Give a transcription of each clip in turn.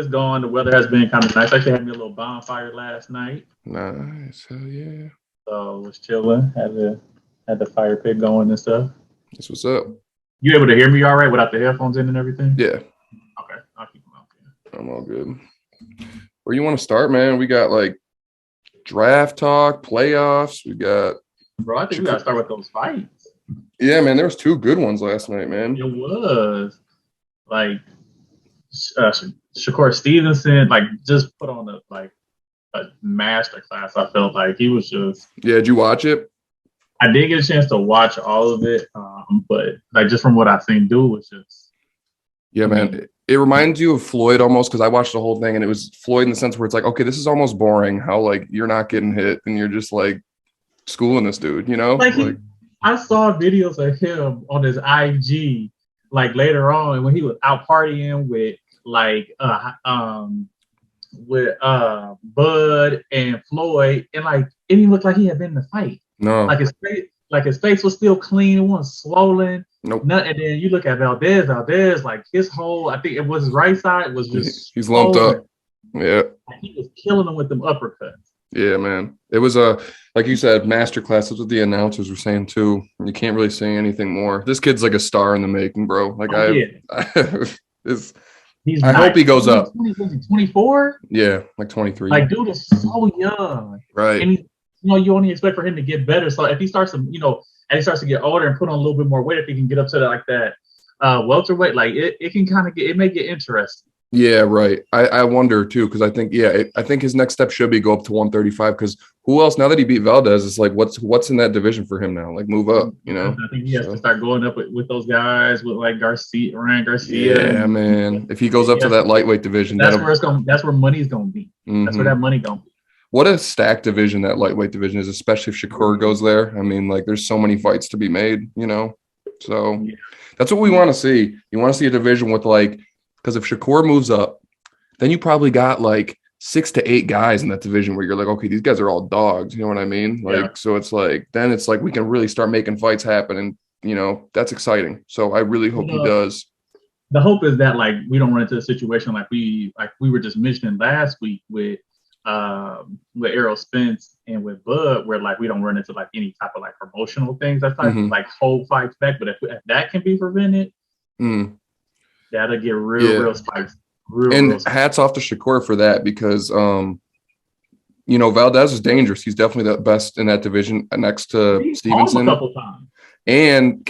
going. The weather has been kind of nice. I actually had me a little bonfire last night. Nice. Hell yeah. So was chilling. Had the fire pit going and stuff. That's what's up. You able to hear me all right without the headphones in and everything? Yeah. Okay, I'll keep them out. Yeah. I'm all good. Where you want to start, man? We got like draft talk, playoffs. We got. Bro, I think we gotta start with those fights. Yeah, man. There was 2 good ones last night, man. It was like Shakur Stevenson, like just put on a master class. I felt like he was just. Yeah, did you watch it? I did get a chance to watch all of it, but like just from what I've seen, dude was just. Yeah, man. It reminds you of Floyd almost because I watched the whole thing and it was Floyd in the sense where it's like, okay, this is almost boring. How like you're not getting hit and you're just like schooling this dude, you know? I saw videos of him on his IG like later on when he was out partying with Bud and Floyd, and like it didn't look like he had been in the fight. No, like his face was still clean, it wasn't swollen. Nope. And then you look at Valdez, like his whole, I think it was his right side was just he's lumped up. Yeah, like he was killing them with them uppercuts. Yeah, man. It was like you said, masterclass. That's what the announcers were saying too. You can't really say anything more. This kid's like a star in the making, bro. Like I hope he goes up. 24? Yeah, like 23. Like dude is so young. Right. And you only expect for him to get better. So if he starts to, and he starts to get older and put on a little bit more weight, if he can get up to that welterweight, like it can kind of it may get interesting. Yeah, right. I wonder too because I think I think his next step should be go up to 135 because who else now that he beat Valdez? It's like what's in that division for him now? Like move up, you know. I think he has to start going up with those guys with like Ryan Garcia. Yeah, man. If he goes up to that lightweight division, that's where money's gonna be. Mm-hmm. That's where that money gonna be. What a stacked division that lightweight division is, especially if Shakur goes there. I mean, like there's so many fights to be made, you know. So that's what we want to see. You want to see a division with like. Because if Shakur moves up, then you probably got like 6 to 8 guys in that division where you're like, okay, these guys are all dogs. You know what I mean? Like, So it's like, then it's like we can really start making fights happen. And, that's exciting. So I really hope he does. The hope is that like we don't run into a situation like we were just mentioning last week with Errol Spence and with Bud, where like we don't run into like any type of like promotional things. That's like hold fights back. But if that can be prevented, that'll get real spicy. Real spicy. Hats off to Shakur for that because, Valdez is dangerous. He's definitely the best in that division next to Stevenson. A couple times. And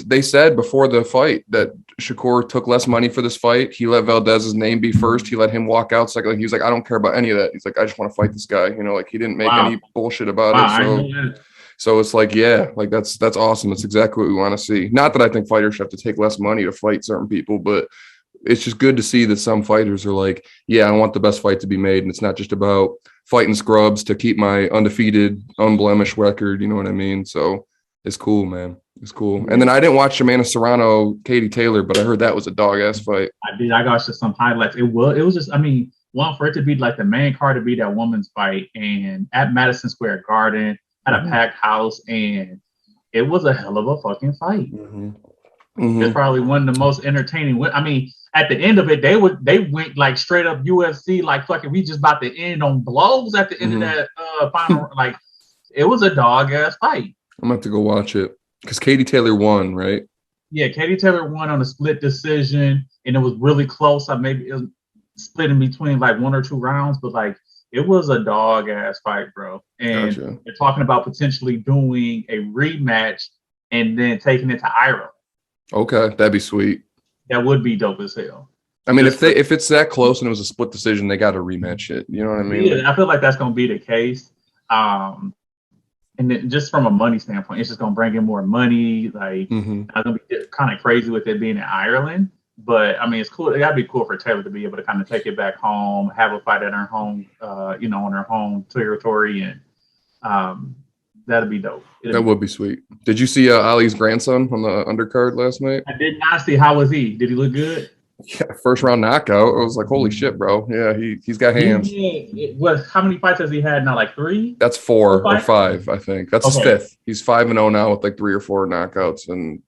they said before the fight that Shakur took less money for this fight. He let Valdez's name be first. He let him walk out second. He was like, I don't care about any of that. He's like, I just want to fight this guy. Like he didn't make any bullshit about it. So it's like, like that's awesome. That's exactly what we want to see. Not that I think fighters should have to take less money to fight certain people, but it's just good to see that some fighters are like, I want the best fight to be made. And it's not just about fighting scrubs to keep my undefeated, unblemished record. You know what I mean? So it's cool, man. It's cool. And then I didn't watch Amanda Serrano, Katie Taylor, but I heard that was a dog-ass fight. I did. I got just some highlights. It was just, one, for it to be like the main card to be that woman's fight and at Madison Square Garden, at a packed house, and it was a hell of a fucking fight. It's probably one of the most entertaining. At the end of it, they went like straight up UFC, like fucking. We just about to end on blows at the end of that final. Like it was a dog ass fight. I'm gonna have to go watch it because Katie Taylor won, right? Yeah, Katie Taylor won on a split decision, and it was really close. Maybe it was split in between like 1 or 2 rounds, but like. It was a dog ass fight, bro. And they're talking about potentially doing a rematch and then taking it to Ireland. Okay, that'd be sweet. That would be dope as hell. I mean, if it's that close and it was a split decision, they got to rematch it. You know what I mean? Yeah, I feel like that's going to be the case. And then just from a money standpoint, it's just going to bring in more money. Like, I'm going to be kind of crazy with it being in Ireland. But it's cool. It gotta be cool for Taylor to be able to kind of take it back home, have a fight at her home, on her home territory, and that'd be dope. That would be sweet. Did you see Ali's grandson on the undercard last night? I did not see. How was he? Did he look good? Yeah, first round knockout. I was like, holy shit, bro. Yeah, he's got hands. How many fights has he had now? Like 3? That's 4 or 5, I think. That's his 5th. He's 5-0 now with like 3 or 4 knockouts. And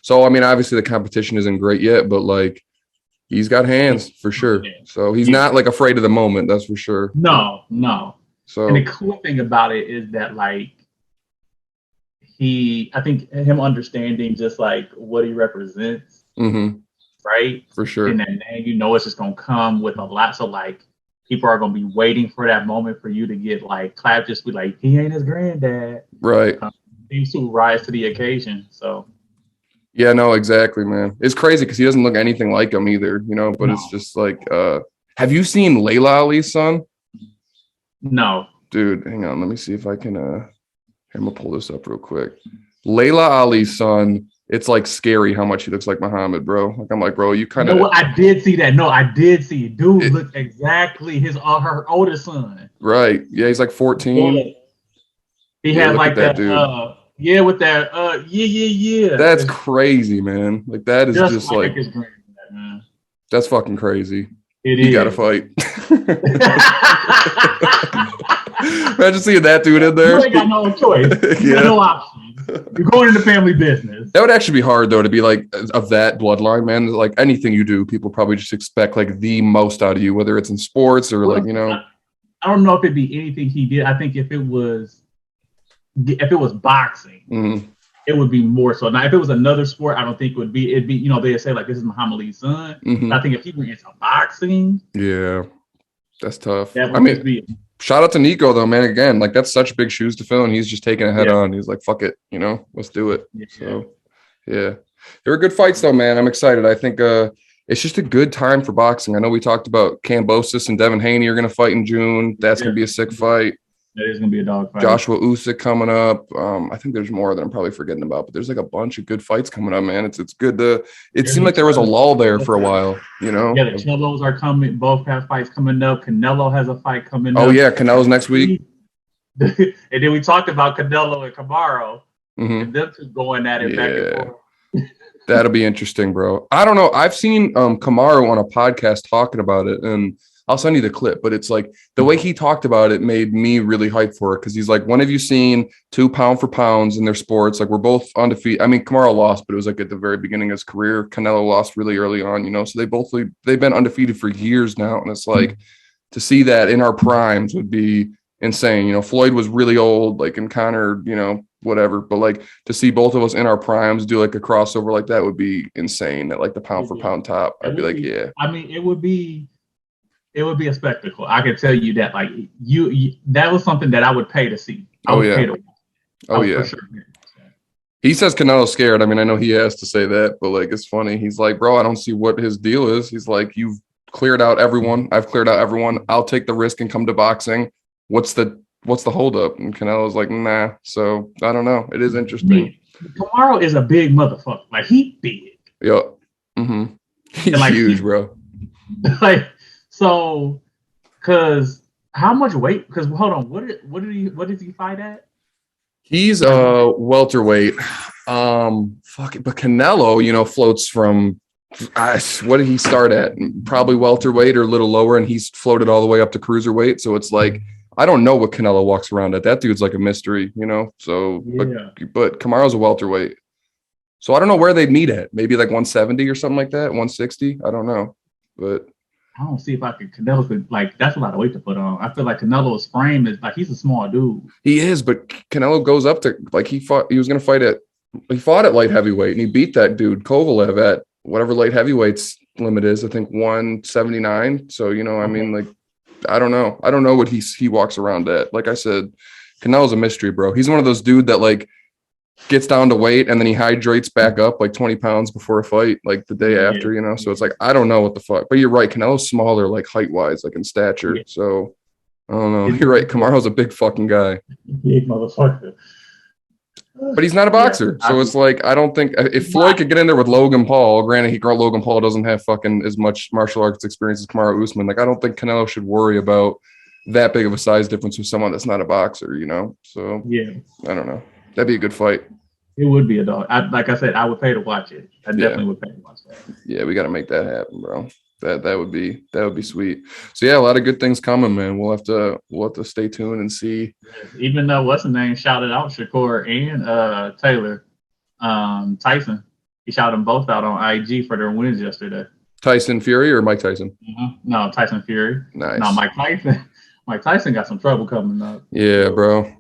So obviously the competition isn't great yet, but like He's got hands for sure. So he's not like afraid of the moment. That's for sure. No, no. So and the cool thing about it is that like I think him understanding just like what he represents, right? For sure. And then it's just gonna come with a lot. So like people are gonna be waiting for that moment for you to get like clapped, just be like, he ain't his granddad. Right. Seems to rise to the occasion. So yeah, no, exactly, man. It's crazy because he doesn't look anything like him either, but it's just like have you seen Layla Ali's son? No. Dude, hang on. Let me see if I can I'm gonna pull this up real quick. Layla Ali's son, it's like scary how much he looks like Muhammad, bro. Like I'm like, bro, you kind of. No, I did see that. No, I did see it. Dude looked exactly her older son. Right. Yeah, he's like 14. Yeah. He had like that dude. With that yeah. That's crazy, man. Like that is just like his granddad, man. That's fucking crazy. You gotta fight. Imagine seeing that dude in there. You ain't got no choice. You got no option. You're going into family business. That would actually be hard though to be like of that bloodline, man. Like anything you do, people probably just expect like the most out of you, whether it's in sports or like I don't know if it'd be anything he did. I think if it was boxing, it would be more so. Now, if it was another sport, I don't think it would be. It'd be they'd say like this is Muhammad Ali's son. But I think if he went into boxing, yeah, that's tough. That would be. Shout out to Nico though, man. Again, like that's such big shoes to fill, and he's just taking it head on. He's like, "Fuck it, let's do it." Yeah. So, yeah, they were good fights though, man. I'm excited. I think it's just a good time for boxing. I know we talked about Kambosos and Devin Haney are going to fight in June. That's going to be a sick fight. That is going to be a dog fight. Joshua Usyk coming up. I think there's more that I'm probably forgetting about, but there's like a bunch of good fights coming up, man. It's good to. It seemed like there was a lull there for a while, Yeah, the Cannelos are coming. Both have fights coming up. Canelo has a fight coming up. Oh yeah, Canelo's next week. And then we talked about Canelo and Kamaru, and them two going at it back and forth. That'll be interesting, bro. I don't know. I've seen Kamaru on a podcast talking about it, and I'll send you the clip, but it's like the way he talked about it made me really hyped for it because he's like, when have you seen 2 pound for pounds in their sports? Like we're both undefeated. I mean, Kamaru lost, but it was like at the very beginning of his career. Canelo lost really early on, So they've been undefeated for years now, and it's like to see that in our primes would be insane. Floyd was really old, like, and Conor, whatever, but like to see both of us in our primes do like a crossover like that would be insane at like the pound for pound top. I'd be like, yeah. I mean, it would be a spectacle. I can tell you that, like you that was something that I would pay to see. I would pay to watch. Oh yeah. For sure. He says Canelo's scared. I mean, I know he has to say that, but like it's funny. He's like, bro, I don't see what his deal is. He's like, you've cleared out everyone. I've cleared out everyone. I'll take the risk and come to boxing. What's the holdup? And Canelo's like, nah. So I don't know. It is interesting. Kamaru is a big motherfucker. Like he big. Yeah. He's like, huge, bro. Like. So, because how much weight? Because hold on, what did he fight at? He's welterweight. Fuck it, but Canelo, floats from. What did he start at? Probably welterweight or a little lower, and he's floated all the way up to cruiserweight. So it's like I don't know what Canelo walks around at. That dude's like a mystery, So, but Kamaru's a welterweight. So I don't know where they'd meet at. Maybe like 170 or something like that. 160. I don't know, but. I don't see if I could. Canelo could, like, that's a lot of weight to put on. I feel like Canelo's frame is like, he's a small dude. He is, but Canelo goes up to, like, he fought at light heavyweight and he beat that dude Kovalev at whatever light heavyweight's limit is. I think 179. So, I mean, like, I don't know. I don't know what he walks around at. Like I said, Canelo's a mystery, bro. He's one of those dude that like gets down to weight and then he hydrates back up like 20 pounds before a fight, like the day after, So it's like, I don't know what the fuck, but you're right. Canelo's smaller, like height wise, like in stature. Yeah. So I don't know. You're right. Kamaru's a big fucking guy. Big motherfucker. But he's not a boxer. So it's like, I don't think if Floyd could get in there with Logan Paul, granted, Logan Paul doesn't have fucking as much martial arts experience as Kamaru Usman. Like, I don't think Canelo should worry about that big of a size difference with someone that's not a boxer, So yeah, I don't know. That'd be a good fight. It would be a dog. Like I said, I would pay to watch it. I definitely would pay to watch that. Yeah, we got to make that happen, bro. That would be sweet. So yeah, a lot of good things coming, man. We'll have to stay tuned and see. Even though what's his name shouted out Shakur and Taylor, Tyson. He shouted them both out on IG for their wins yesterday. Tyson Fury or Mike Tyson? No, Tyson Fury. Nice. No, Mike Tyson. Mike Tyson got some trouble coming up. Yeah, bro.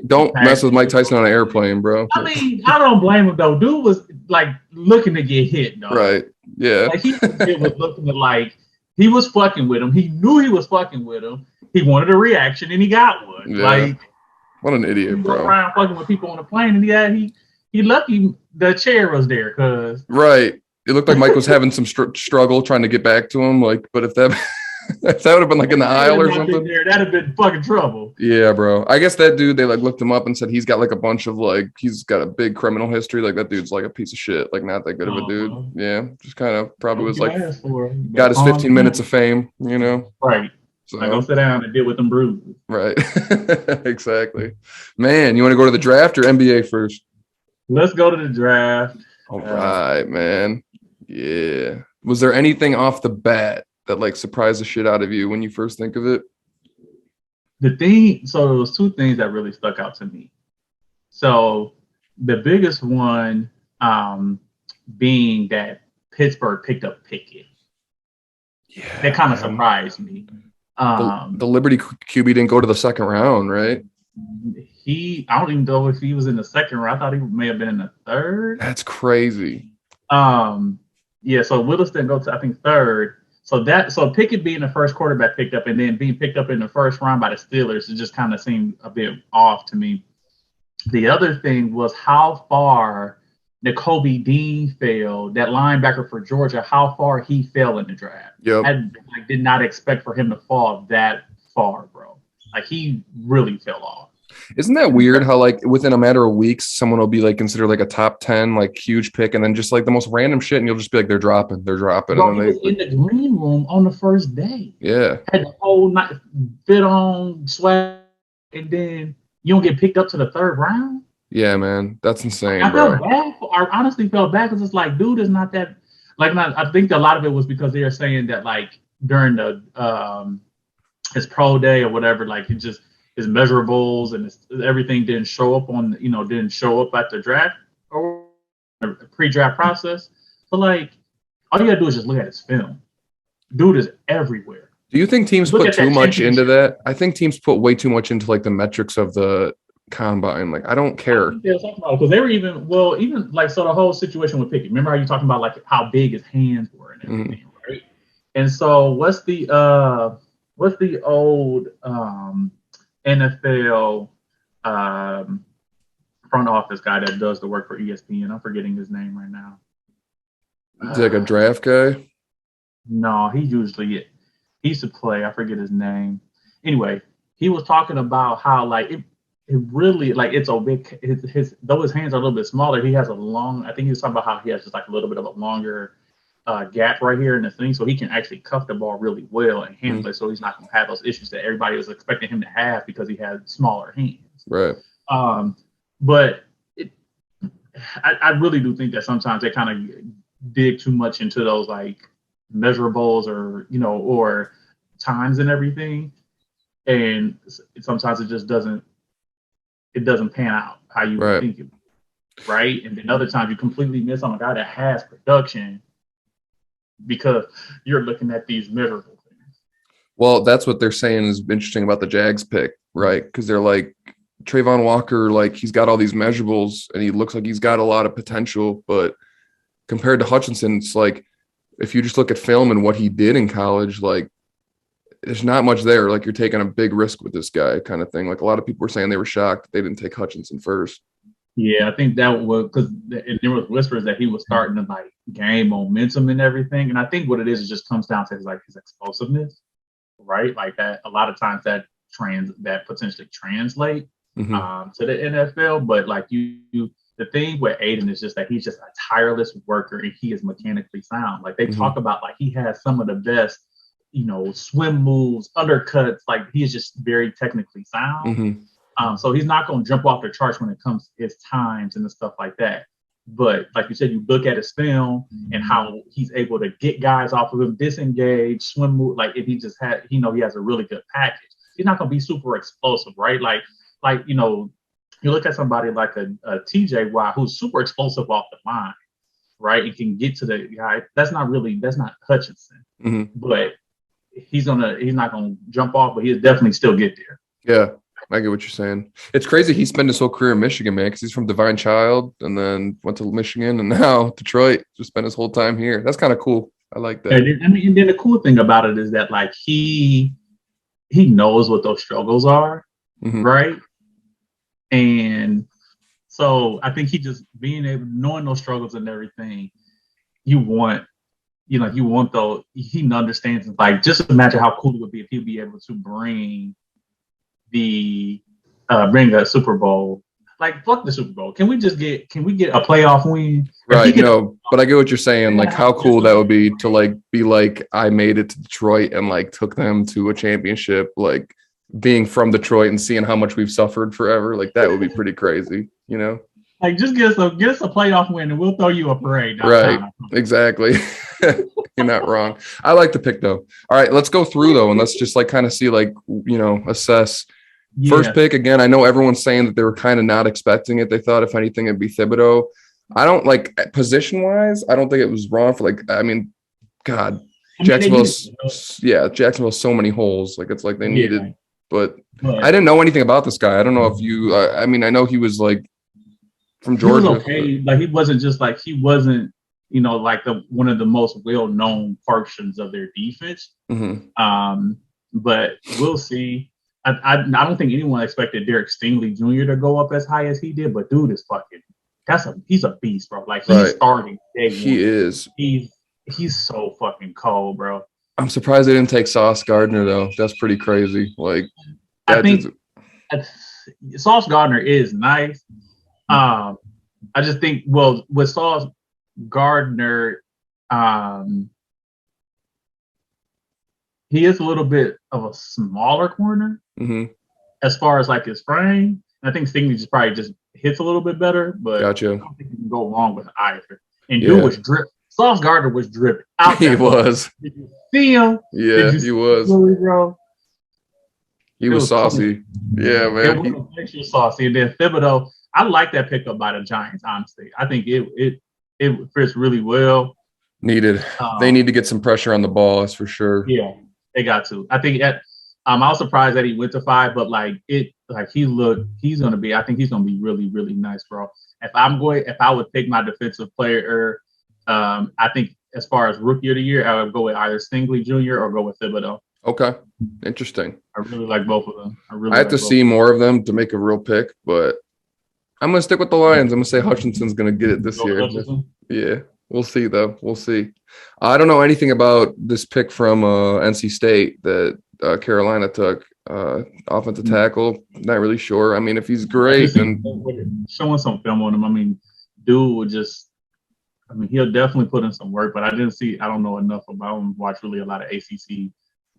Don't mess with Mike Tyson on an airplane, bro. I mean, I don't blame him though. Dude was like looking to get hit, dog. Right. Yeah. Like he was looking to like he was fucking with him. He knew he was fucking with him. He wanted a reaction and he got one. Yeah. Like what an idiot, bro. Around fucking with people on the plane and he lucky the chair was there because right. It looked like Mike was having some struggle trying to get back to him. Like, but if that would have been like in the aisle or something, that'd have been fucking trouble. Yeah, bro. I guess that dude, they like looked him up and said he's got like a bunch of like he's got a big criminal history. Like that dude's like a piece of shit. Like not that good of a dude. Yeah, just kind of probably was like got his 15 minutes of fame. You know, right. So I go sit down and deal with them bruises. Right. Exactly. Man, you want to go to the draft or NBA first? Let's go to the draft. All right, man. Yeah. Was there anything off the bat that like surprised the shit out of you when you first think of it? So there was two things that really stuck out to me. So the biggest one being that Pittsburgh picked up Pickett. Yeah. That kind of surprised me. The Liberty QB didn't go to the second round, right? I don't even know if he was in the second round. I thought he may have been in the third. That's crazy. Yeah, so Willis didn't go to, I think, third. So Pickett being the first quarterback picked up and then being picked up in the first round by the Steelers, it just kind of seemed a bit off to me. The other thing was how far Nakobe Dean fell, that linebacker for Georgia, how far he fell in the draft. Yep. I did not expect for him to fall that far, bro. Like he really fell off. Isn't that weird how like within a matter of weeks someone will be like considered like a top 10 like huge pick and then just like the most random shit and you'll just be like they're dropping. Bro, and then he was in the green room on the first day. Yeah. Had the whole night fit on swag and then you don't get picked up to the third round. Yeah, man, that's insane. I felt bad. I honestly felt bad because it's like, dude, is not that like. I think a lot of it was because they were saying that like during the his pro day or whatever, like it just his measurables and everything didn't show up at the draft or pre-draft process. But like, all you gotta do is just look at his film. Dude is everywhere. Do you think teams put too much into that? I think teams put way too much into like the metrics of the combine. Like I don't care because they were even like so the whole situation with Pickett. Remember how you talking about like how big his hands were and everything, right? And so what's the old NFL front office guy that does the work for ESPN? I'm forgetting his name right now. Is he like a draft guy? No, he used to play. I forget his name. Anyway, he was talking about how like it really like it's a big his though his hands are a little bit smaller, he has a long, I think he was talking about how he has just like a little bit of a longer gap right here in the thing, so he can actually cuff the ball really well and handle it, so he's not going to have those issues that everybody was expecting him to have because he had smaller hands. Right. But I really do think that sometimes they kind of dig too much into those like measurables or times and everything, and sometimes it just doesn't pan out how you would think it would, right? And then other times you completely miss on a guy that has production because you're looking at these measurable things. Well, that's what they're saying is interesting about the Jags pick, right? Because they're like Trayvon Walker, like he's got all these measurables and he looks like he's got a lot of potential, but compared to Hutchinson, it's like if you just look at film and what he did in college, like there's not much there. Like you're taking a big risk with this guy kind of thing. Like a lot of people were saying they were shocked that they didn't take Hutchinson first. Yeah, I think that was because there was whispers that he was starting to like gain momentum and everything. And I think what it is just comes down to his explosiveness, right? Like that a lot of times that potentially translate to the NFL. But like the thing with Aiden is just that he's just a tireless worker and he is mechanically sound. Like they talk about like he has some of the best swim moves, undercuts, like he's just very technically sound. So he's not going to jump off the charts when it comes to his times and the stuff like that. But like you said, you look at his film and how he's able to get guys off of him, disengage, swim move. Like if he just had, he has a really good package. He's not going to be super explosive, right? Like you look at somebody like a TJ Watt who's super explosive off the line. right? It can get to the guy. That's not Hutchinson, but he's not gonna jump off, but he'll definitely still get there. Yeah, I get what you're saying. It's crazy he spent his whole career in Michigan, man, because he's from Divine Child and then went to Michigan and now Detroit. Just spent his whole time here. That's kind of cool. I like that. And then the cool thing about it is that like he knows what those struggles are, right? And so I think he just knowing those struggles and everything, he understands. Like, just imagine how cool it would be if he'd be able to bring a Super Bowl. Like, fuck the Super Bowl. Can we get a playoff win? Right. No, but I get what you're saying. Like, how cool that would be to like be like, I made it to Detroit and like took them to a championship, like being from Detroit and seeing how much we've suffered forever. Like, that would be pretty crazy, you know? Like, just get us a playoff win and we'll throw you a parade. Right. Exactly. You're not wrong. I like the pick though. All right, let's go through though, and let's just like kind of see, like, you know, assess. Yeah. First pick, again, I know everyone's saying that they were kind of not expecting it. They thought, if anything, it'd be Thibodeau. I don't like position-wise. I don't think it was wrong for, like, I mean, God, Jacksonville's so many holes. Like, it's like they needed, but I didn't know anything about this guy. I don't know if you, I mean, I know he was like from Georgia. He was okay. Like, he wasn't, you know, like one of the most well-known portions of their defense. But we'll see. I don't think anyone expected Derek Stingley Jr. to go up as high as he did, but dude is he's a beast, bro. Like, he's starting day one. He is. He's so fucking cold, bro. I'm surprised they didn't take Sauce Gardner though. That's pretty crazy. Like, I think Sauce Gardner is nice. I just think, well, with Sauce Gardner, he is a little bit of a smaller corner as far as like his frame. I think Stingley just probably hits a little bit better, but gotcha. I don't think you can go wrong with either. And dude was dripping. Sauce Gardner was dripping out. He was. Did you see him? Yeah, he was. Bro? He was saucy. Yeah, man. It was extra saucy. And then Thibodeau, I like that pickup by the Giants, honestly. I think it fits really well. Needed. They need to get some pressure on the ball, that's for sure. Yeah, they got to. I think I was surprised that he went to 5, but I think he's gonna be really, really nice, bro. If I would pick my defensive player, I think as far as rookie of the year, I would go with either Stingley Jr. or go with Thibodeau. Okay. Interesting. I really like both of them. I have to see more of them to make a real pick, but I'm going to stick with the Lions. I'm going to say Hutchinson's going to get it this year. Yeah. We'll see, though. We'll see. I don't know anything about this pick from NC State that Carolina took. Offensive tackle. Not really sure. I mean, if he's great, then showing some film on him. I mean, dude would he'll definitely put in some work, but I don't know enough about him. Watch really a lot of ACC.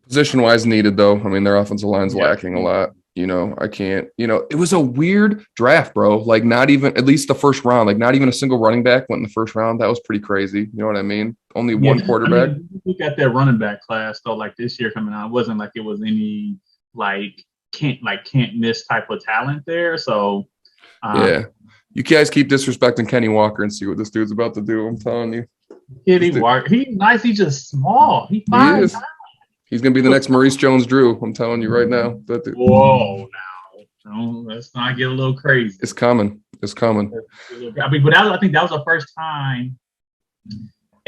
Position-wise needed, though. I mean, their offensive line's lacking a lot. You know, I can't, it was a weird draft, bro. Like, not even, at least the first round, like not even a single running back went in the first round. That was pretty crazy. You know what I mean? Only one quarterback. Look at that running back class, though, like this year coming out. It wasn't like it was any, can't miss type of talent there. So, yeah. You guys keep disrespecting Kenny Walker and see what this dude's about to do. I'm telling you. Kenny Walker, he's nice. He's just small. He's 5'9". He's going to be the next Maurice Jones-Drew. I'm telling you right now. Whoa, now. No, let's not get a little crazy. It's coming. I mean, but I think that was the first time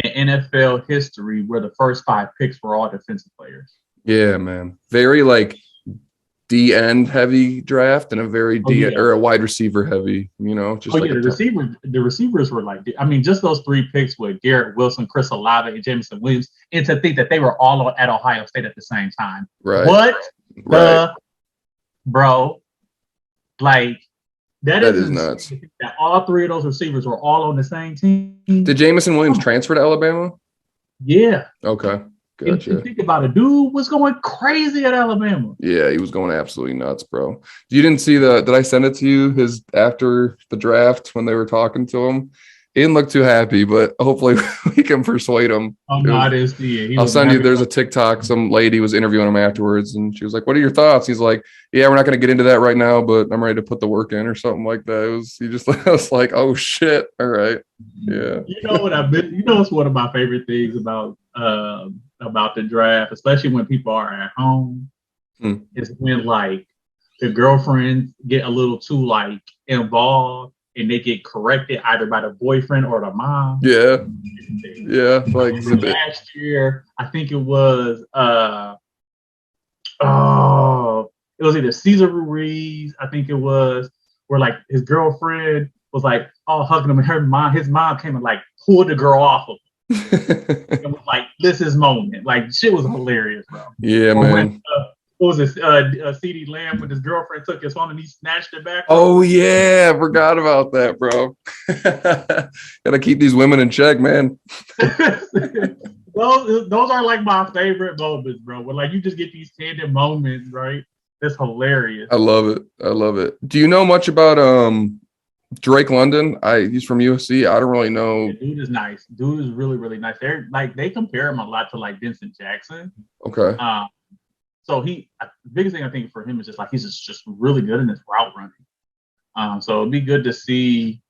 in NFL history where the first 5 picks were all defensive players. Yeah, man. Very, D-end heavy draft and a very or a wide receiver heavy, the receivers were just those 3 picks with Garrett Wilson, Chris Olave, and Jameson Williams, and to think that they were all at Ohio State at the same time. Right. What the bro? That is nuts. That all 3 of those receivers were all on the same team. Did Jameson Williams transfer to Alabama? Yeah. Okay. Gotcha. And think about it, dude was going crazy at Alabama. Yeah, he was going absolutely nuts, bro. You didn't see did I send it to you? His after the draft when they were talking to him, He didn't look too happy, but hopefully we can persuade him. Oh no, I didn't see it. I'll send you. There's a TikTok. Some lady was interviewing him afterwards, and she was like, "What are your thoughts?" He's like, "Yeah, we're not going to get into that right now, but I'm ready to put the work in," or something like that. I was like, "Oh shit! All right, yeah." You know what I've been? You know, it's one of my favorite things about the draft, especially when people are at home, is when like the girlfriends get a little too like involved and they get corrected either by the boyfriend or the mom. Yeah. Yeah. Like last year, I think it was it was either Cesar Ruiz, I think it was, where like his girlfriend was like all hugging him, and his mom came and like pulled the girl off of him. It was like, this is moment. Like shit was hilarious, bro. Yeah, or man. When, what was this? CD Lamb when his girlfriend took his phone and he snatched it back. Oh yeah, forgot about that, bro. Gotta keep these women in check, man. those are like my favorite moments, bro. When like you just get these tandem moments, right? That's hilarious. I love it. Do you know much about Drake London? He's from USC. I don't really know. Yeah, dude is nice. Dude is really, really nice. They compare him a lot to like Vincent Jackson. Okay. So the biggest thing I think for him is just like he's just really good in his route running. So it'd be good to see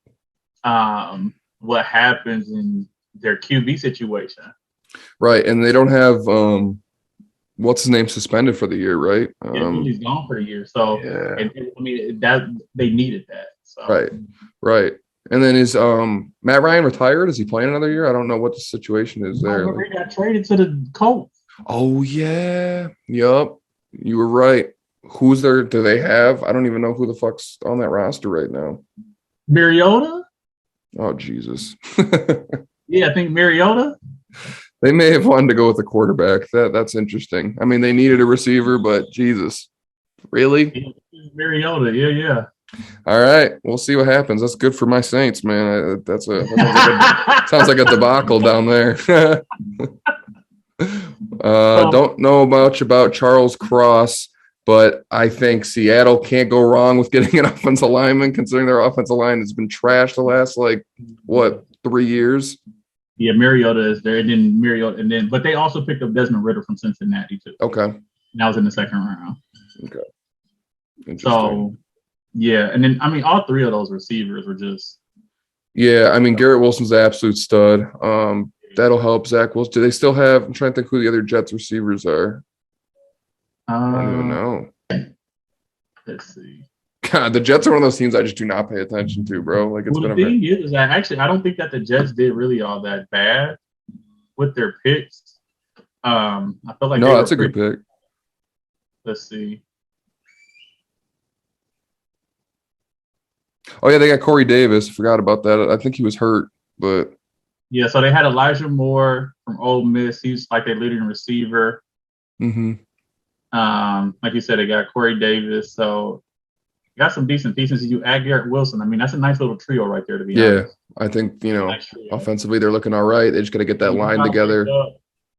what happens in their QB situation. Right, and they don't have what's his name suspended for the year, right? He's gone for the year. So yeah. I mean that they needed that. So. Right. And then is Matt Ryan retired? Is he playing another year? I don't know what the situation is there. He got traded to the Colts. Oh yeah. Yup. You were right. Who's there? Do they have? I don't even know who the fuck's on that roster right now. Mariota? Oh Jesus. Yeah, I think Mariota. They may have wanted to go with a quarterback. That's interesting. I mean, they needed a receiver, but Jesus. Really? Mariota, yeah. All right, we'll see what happens. That's good for my Saints, man. That sounds like a debacle down there. Don't know much about Charles Cross, but I think Seattle can't go wrong with getting an offensive lineman, considering their offensive line has been trashed the last 3 years. Yeah, Mariota is there, but they also picked up Desmond Ridder from Cincinnati too. Okay, and that was in the second round. Okay, interesting. So. Yeah, and then I mean, all three of those receivers were just. Yeah, I mean, Garrett Wilson's an absolute stud. That'll help Zach Wilson. Do they still have? I'm trying to think who the other Jets receivers are. I don't even know. Let's see. God, the Jets are one of those teams I just do not pay attention to, bro. Like it's been. The thing is that actually, I don't think that the Jets did really all that bad with their picks. I feel like that's a good pick. Let's see. Oh yeah, they got Corey Davis. Forgot about that. I think he was hurt, but yeah. So they had Elijah Moore from Ole Miss. He's like their leading receiver. Mm-hmm. Like you said, they got Corey Davis. So got some decent pieces. You add Garrett Wilson. I mean, that's a nice little trio right there. To be honest. I think offensively they're looking all right. They just got to get that line together.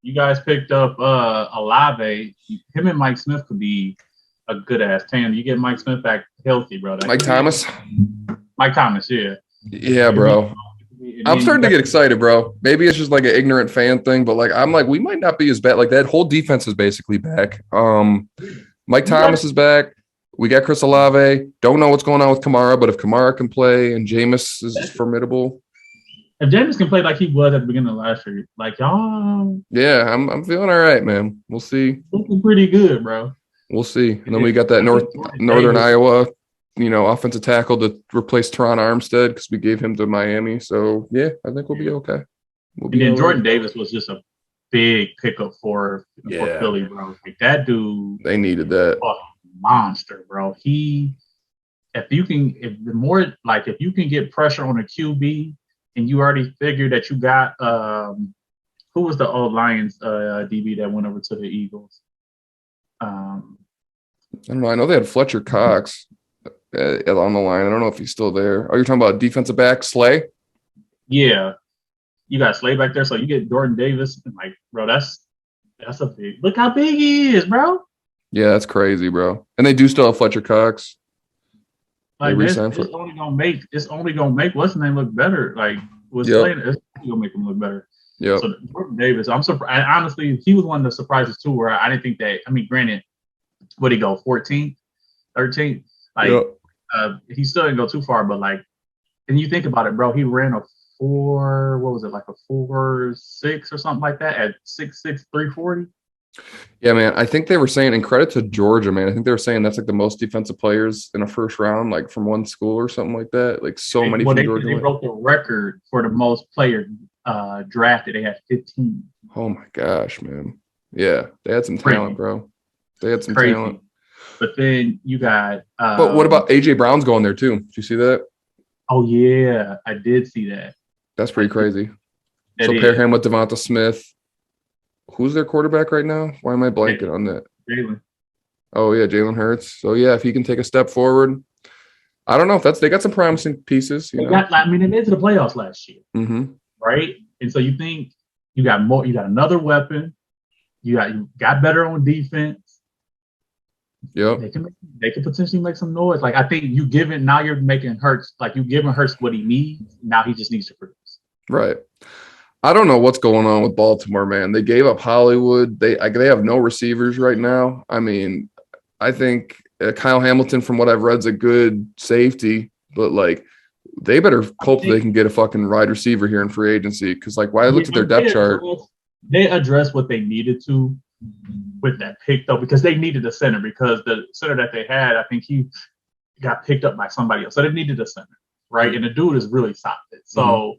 You guys picked up Olave. Him and Mike Smith could be a good ass tandem. You get Mike Smith back healthy, bro. Mike Thomas, yeah. Yeah, bro. I'm starting to get excited, bro. Maybe it's just like an ignorant fan thing, but like I'm like, we might not be as bad. Like that whole defense is basically back. Mike Thomas is back. We got Chris Olave. Don't know what's going on with Kamara, but if Kamara can play and Jameis is formidable. If Jameis can play like he was at the beginning of last year, like y'all. Yeah, I'm feeling all right, man. We'll see. Looking pretty good, bro. We'll see. And then we got that Northern Iowa, offensive tackle to replace Teron Armstead because we gave him to Miami. So yeah, I think we'll be okay. Jordan Davis was just a big pickup for Philly, bro. Like that dude. They needed that. Monster, bro. If you can get pressure on a QB and you already figure that you got who was the old Lions DB that went over to the Eagles? I don't know. I know they had Fletcher Cox on the line. I don't know if he's still there. Oh, you're talking about defensive back Slay? Yeah, you got Slay back there, so you get Jordan Davis. And like, bro, that's a big. Look how big he is, bro. Yeah, that's crazy, bro. And they do still have Fletcher Cox. Like it's only gonna make what's his name look better. Like was Yep. playing, it's gonna make him look better. Yep. So Jordan Davis, I'm surprised. Honestly, he was one of the surprises too, where I didn't think that. I mean, granted, what did he go 14th, 13th? Like, Yep. he still didn't go too far, but like, and you think about it, bro, he ran a 4.6 or something like that at 6'6", 340. Yeah, man. I think they were saying, and credit to Georgia, man. I think they were saying that's like the most defensive players in a first round, like from one school or something like that. Like so many from Georgia. They broke the record for the most players drafted. They had 15. Oh my gosh, man. Yeah, they had some talent, bro. They had some talent. But then you got. But what about AJ Brown's going there too? Did you see that? Oh yeah, I did see that. That's pretty crazy. So pair him with Devonta Smith. Who's their quarterback right now? Why am I blanking on that? Jalen. Oh yeah, Jalen Hurts. So yeah, if he can take a step forward, I don't know if they got some promising pieces. They made it to the playoffs last year, right? And so you think you got more. You got another weapon. You got better on defense. Yep. They can potentially make some noise. Like I think you're making Hurts you giving Hurts what he needs. Now he just needs to produce. Right. I don't know what's going on with Baltimore, man. They gave up Hollywood. They have no receivers right now. I mean, I think Kyle Hamilton, from what I've read, is a good safety, but like they better hope they can get a fucking wide receiver here in free agency. Because like, when I looked at their depth chart, they addressed what they needed to with that pick though, because they needed a center, because the center that they had, I think he got picked up by somebody else, so they needed a center, right? And the dude is really solid. So.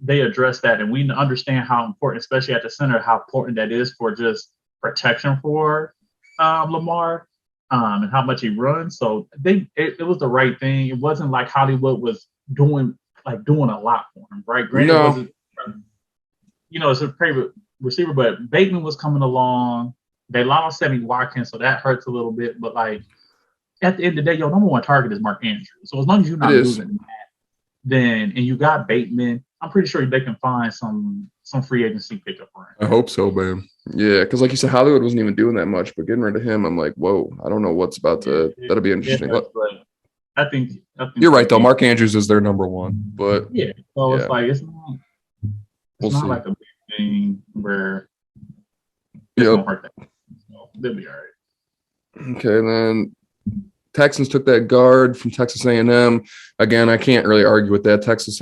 They address that, and we understand how important, especially at the center, how important that is for just protection for Lamar and how much he runs. So it was the right thing. It wasn't like Hollywood was doing a lot for him, right? Granted, it's a favorite receiver, but Bateman was coming along. They lost Sammy Watkins, so that hurts a little bit. But like at the end of the day, your number one target is Mark Andrews. So as long as you're not losing that, and you got Bateman, I'm pretty sure they can find some free agency pickup for him. I hope so, man. Yeah, because like you said, Hollywood wasn't even doing that much, but getting rid of him, I'm like, whoa, I don't know what's about to. That'll be interesting. Yeah, I think you're right though. Mark Andrews is their number one, but it's like it's not like a big thing where it's gonna hurt that. So they'll be all right. Okay, then. Texans took that guard from Texas A&M. Again, I can't really argue with that. Texans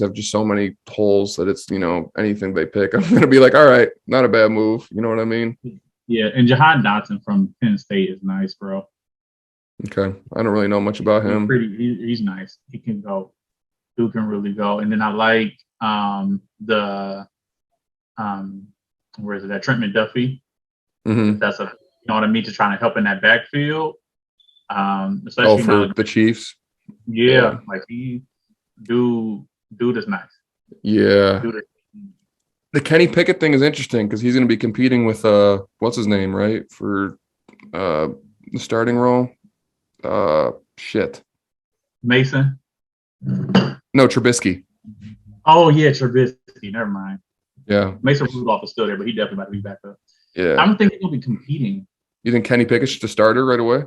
have just so many holes that it's, anything they pick, I'm going to be like, all right, not a bad move. You know what I mean? Yeah, and Jahan Dotson from Penn State is nice, bro. Okay. I don't really know much about him. He's nice. He can go. Dude can really go. And then I like where is it? That Trent McDuffie. That's you know what I mean, to try to help in that backfield. Especially for the Chiefs. Yeah, like dude is nice. Yeah. The Kenny Pickett thing is interesting because he's going to be competing with what's his name, right, for the starting role. Mason. No, Trubisky. Oh yeah, Trubisky. Never mind. Yeah. Mason Rudolph is still there, but he definitely about to be back up. Yeah. I don't think he's gonna be competing. You think Kenny Pickett's the starter right away?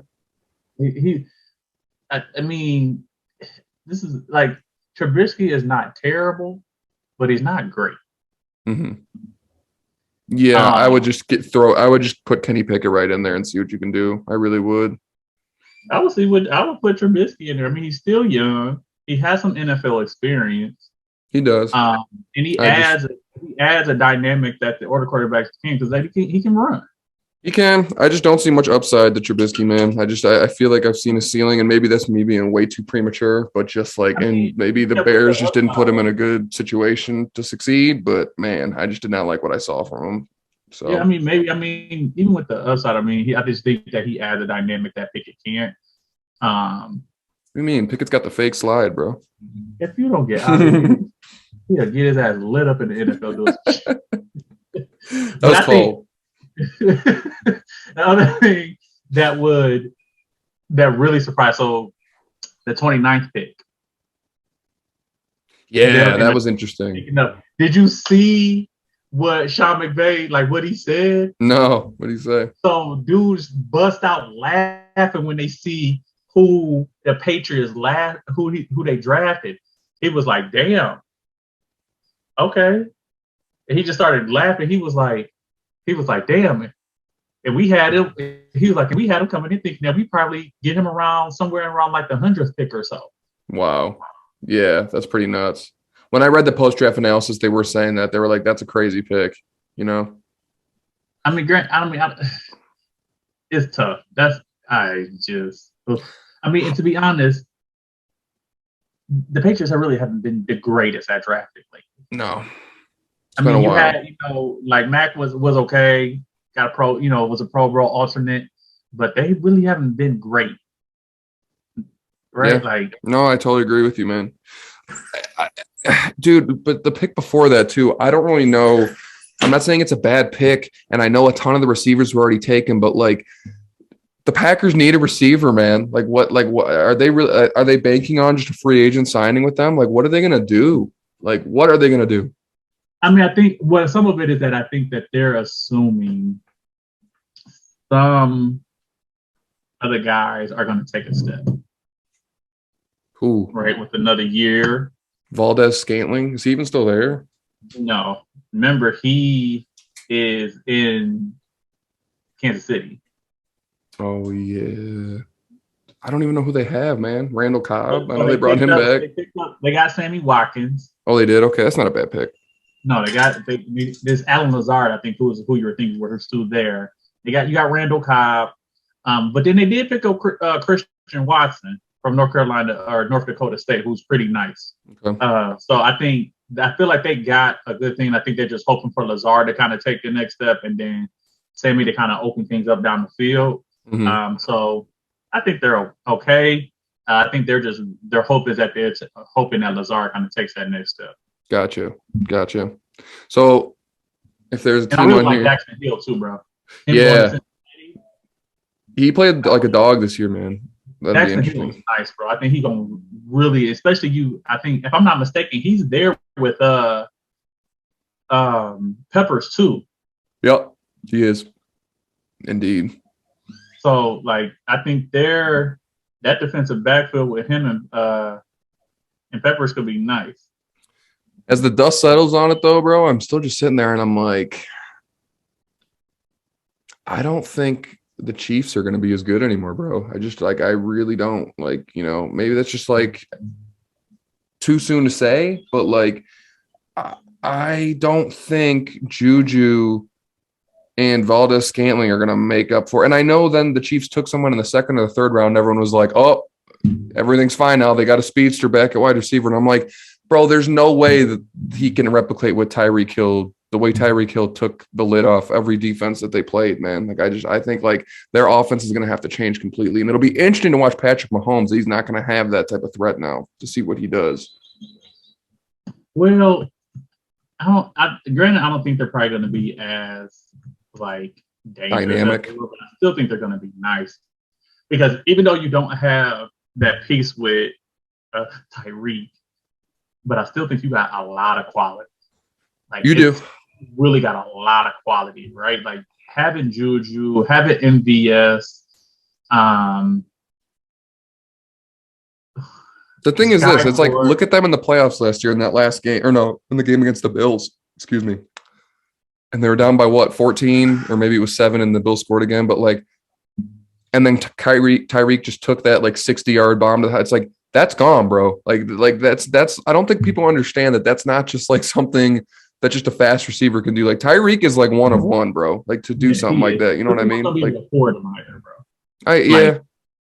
I mean, this is like Trubisky is not terrible, but he's not great. Yeah, I would just put Kenny Pickett right in there and see what you can do. I really would. I would put Trubisky in there. I mean, he's still young. He has some NFL experience. He does. And he adds a dynamic that the other quarterbacks can, because he can run. He can. I just don't see much upside to Trubisky, man. I feel like I've seen a ceiling, and maybe that's me being way too premature, but just like, maybe the Bears just didn't put him in a good situation to succeed. But man, I just did not like what I saw from him. So yeah, even with the upside, I just think that he adds a dynamic that Pickett can't. What do you mean? Pickett's got the fake slide, bro. If you don't get out of here, he'll get his ass lit up in the NFL doing that was cold. The other thing that really surprised, so the 29th pick. Yeah, that was interesting. Did you see what Sean McVay, like what he said? No, what did he say? So dudes bust out laughing when they see who the Patriots who they drafted. It was like, damn, okay. And he just started laughing. He was like, damn. And we had him. He was like, and we had him coming in thinking that we probably get him around somewhere around like the 100th pick or so. Wow. Yeah, that's pretty nuts. When I read the post-draft analysis, they were saying that. They were like, that's a crazy pick, you know? I mean, it's tough. I mean, and to be honest, the Patriots haven't been the greatest at drafting lately. No. I mean, you had, like Mac was okay, got a pro, was a Pro Bowl alternate, but they really haven't been great. Right? Yeah. Like, no, I totally agree with you, man. Dude, but the pick before that too, I don't really know. I'm not saying it's a bad pick, and I know a ton of the receivers were already taken, but like the Packers need a receiver, man. Like what are they really? Are they banking on just a free agent signing with them? Like, what are they gonna do? Like, what are they gonna do? I mean, I think some of it is that I think that they're assuming some other guys are going to take a step. Who? Right, with another year. Valdez Scantling, is he even still there? No, remember he is in Kansas City. Oh yeah, I don't even know who they have, man. Randall Cobb. I know they brought him back. They got Sammy Watkins. Oh, they did. Okay, that's not a bad pick. No, there's Alan Lazard. I think who you were thinking were still there. You got Randall Cobb, but then they did pick up Christian Watson from North Carolina or North Dakota State, who's pretty nice. Okay. So I feel like they got a good thing. I think they're just hoping for Lazard to kind of take the next step, and then Sammy to kind of open things up down the field. Mm-hmm. So I think they're okay. I think their hope is that they're hoping that Lazard kind of takes that next step. Gotcha. So if there's a team I really on like here, Jackson Hill too, bro. He played like a dog this year, man. That'd Jackson be interesting. Hill is nice, bro. I think he's gonna really, especially you. I think if I'm not mistaken, he's there with Peppers too. Yep, he is. Indeed. So like, I think that defensive backfield with him and Peppers could be nice. As the dust settles on it, though, bro, I'm still just sitting there and I'm like, I don't think the Chiefs are going to be as good anymore, bro. I really don't. Like, maybe that's just like too soon to say, but like, I don't think Juju and Valdez Scantling are going to make up for it. And I know then the Chiefs took someone in the second or the third round. Everyone was like, oh, everything's fine now. They got a speedster back at wide receiver. And I'm like, bro, there's no way that he can replicate what Tyreek Hill, the way Tyreek Hill took the lid off every defense that they played, man. Like, I think like their offense is going to have to change completely. And it'll be interesting to watch Patrick Mahomes. He's not going to have that type of threat now to see what he does. Well, I don't think they're probably going to be as like dynamic. But I still think they're going to be nice because even though you don't have that piece with Tyreek, but I still think you got a lot of quality. Like you do really got a lot of quality, right? Like having Juju, having MVS. The thing is this, it's like, look at them in the playoffs last year in that last game, in the game against the Bills, excuse me. And they were down by what, 14, or maybe it was 7 and the Bills scored again. But like, and then Tyreek just took that like 60-yard bomb to the head. It's like, that's gone, bro. Like that's, I don't think people understand that that's not just like something that just a fast receiver can do. Like Tyreek is like one of one, bro. Like to do something like that. You know what I mean? Like, afford him either, bro.